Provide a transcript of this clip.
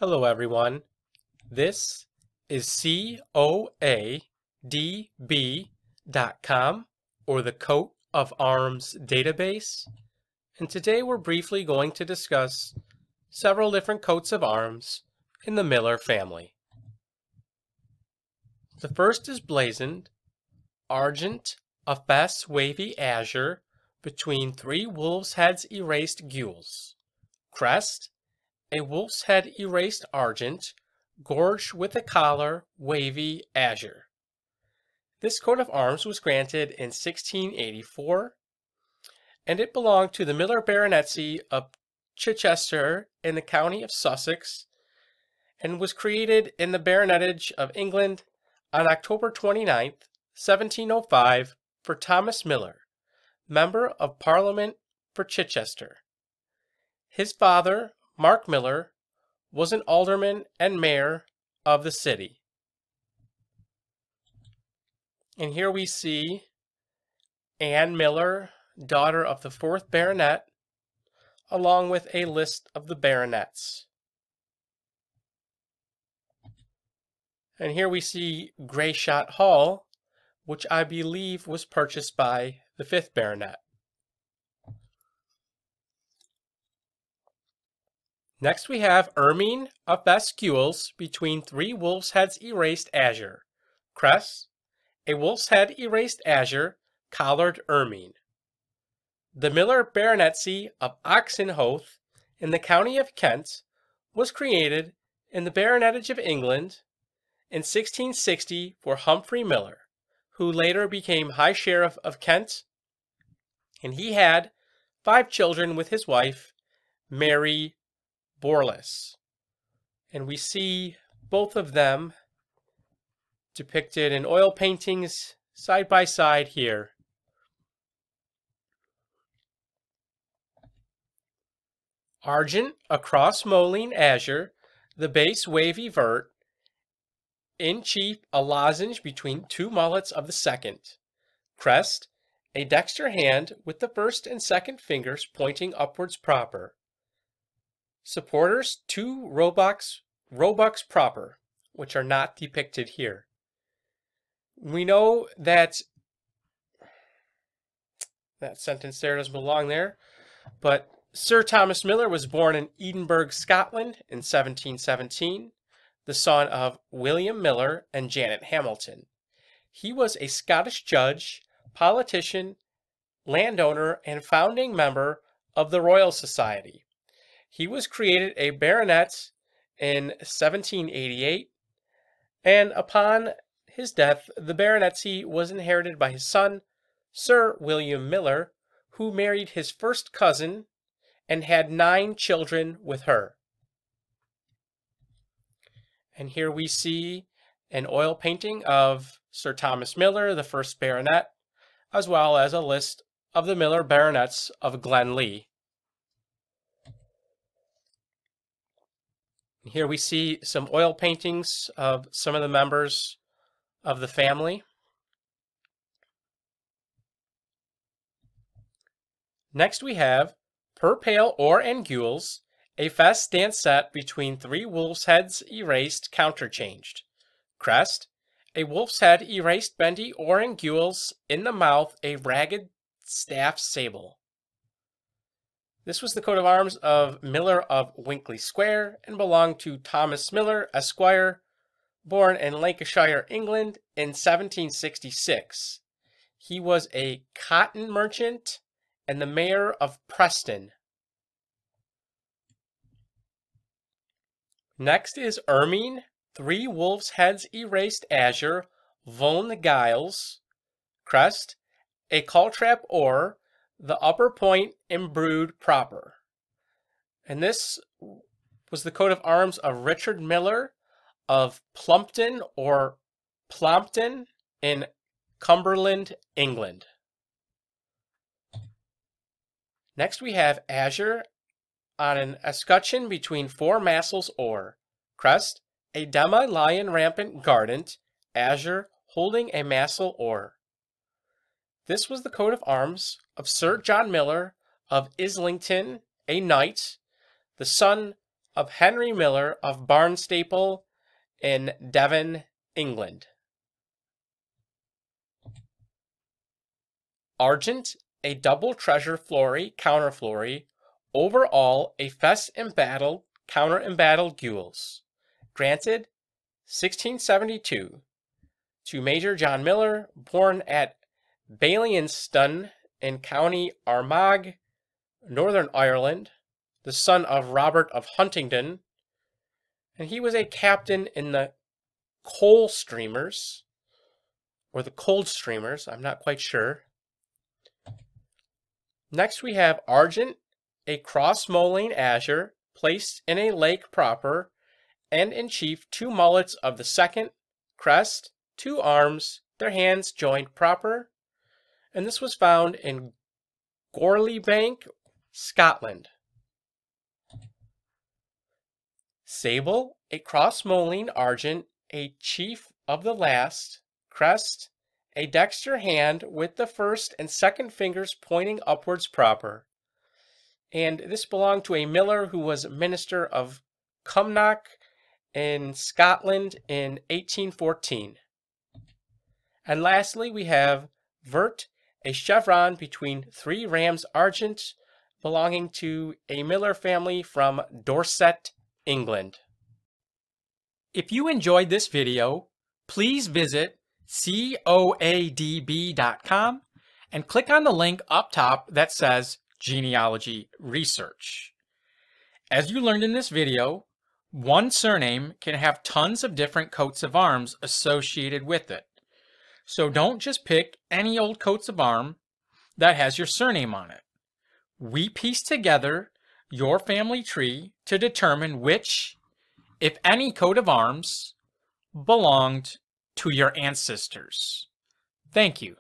Hello everyone, this is coadb.com, or the Coat of Arms database, and today we're briefly going to discuss several different coats of arms in the Miller family. The first is blazoned, Argent, a fesse wavy azure between three wolves' heads erased gules. Crest, a wolf's head erased argent, gorged with a collar, wavy azure. This coat of arms was granted in 1684, and it belonged to the Miller Baronetcy of Chichester in the County of Sussex, and was created in the Baronetage of England on October 29, 1705, for Thomas Miller, Member of Parliament for Chichester. His father, Mark Miller, was an alderman and mayor of the city. And here we see Anne Miller, daughter of the 4th baronet, along with a list of the baronets. And here we see Grayshot Hall, which I believe was purchased by the 5th baronet. Next we have Ermine of fesse gules between three wolves' heads erased azure. Crest, a wolf's head erased azure, collared ermine. The Miller Baronetcy of Oxenhoath in the County of Kent was created in the Baronetage of England in 1660 for Humphrey Miller, who later became High Sheriff of Kent, and he had 5 children with his wife, Mary Borlase. And we see both of them depicted in oil paintings side by side here. Argent, a cross moline azure, the base wavy vert, in chief a lozenge between 2 mullets of the second. Crest, a dexter hand with the first and second fingers pointing upwards proper. Supporters 2 roebucks proper, which are not depicted here. We know that sentence there doesn't belong there, but Sir Thomas Miller was born in Edinburgh, Scotland in 1717, the son of William Miller and Janet Hamilton. He was a Scottish judge, politician, landowner, and founding member of the Royal Society. He was created a baronet in 1788, and upon his death, the baronetcy was inherited by his son, Sir William Miller, who married his first cousin and had 9 children with her. And here we see an oil painting of Sir Thomas Miller, the 1st baronet, as well as a list of the Miller baronets of Glenlee. Here we see some oil paintings of some of the members of the family. Next we have per pale or and gules, a fesse dance set between 3 wolves' heads erased counterchanged. Crest, a wolf's head erased bendy or and gules, in the mouth a ragged staff sable. This was the coat of arms of Miller of Winkley Square and belonged to Thomas Miller, Esquire, born in Lancashire, England in 1766. He was a cotton merchant and the mayor of Preston. Next is Ermine, 3 wolves' heads erased azure, von gules. Crest, a caltrap or the upper point imbrued proper. And this was the coat of arms of Richard Miller of Plumpton or Plompton in Cumberland, England. Next we have azure on an escutcheon between 4 massils or. Crest, a demi-lion rampant guardant, azure, holding a massel or. This was the coat of arms of Sir John Miller of Islington, a knight, the son of Henry Miller of Barnstaple in Devon, England. Argent, a double treasure flory, counterflory, over all a fesse embattled, counter embattled gules. Granted, 1672, to Major John Miller, born at Ballinston in County Armagh, Northern Ireland, the son of Robert of Huntingdon, and he was a captain in the coal streamers, or the cold streamers, I'm not quite sure. Next we have Argent, a cross-moline azure, placed in a lake proper, and in chief 2 mullets of the second, crest, 2 arms, their hands joined proper, and this was found in Gorleybank, Scotland. Sable, a cross-moline argent, a chief of the last, crest, a dexter hand with the first and second fingers pointing upwards proper. And this belonged to a miller who was minister of Cumnock in Scotland in 1814. And lastly, we have Vert, a chevron between 3 rams argent, belonging to a Miller family from Dorset, England. If you enjoyed this video, please visit coadb.com and click on the link up top that says Genealogy Research. As you learned in this video, one surname can have tons of different coats of arms associated with it. So don't just pick any old coats of arms that has your surname on it. We piece together your family tree to determine which, if any, coat of arms belonged to your ancestors. Thank you.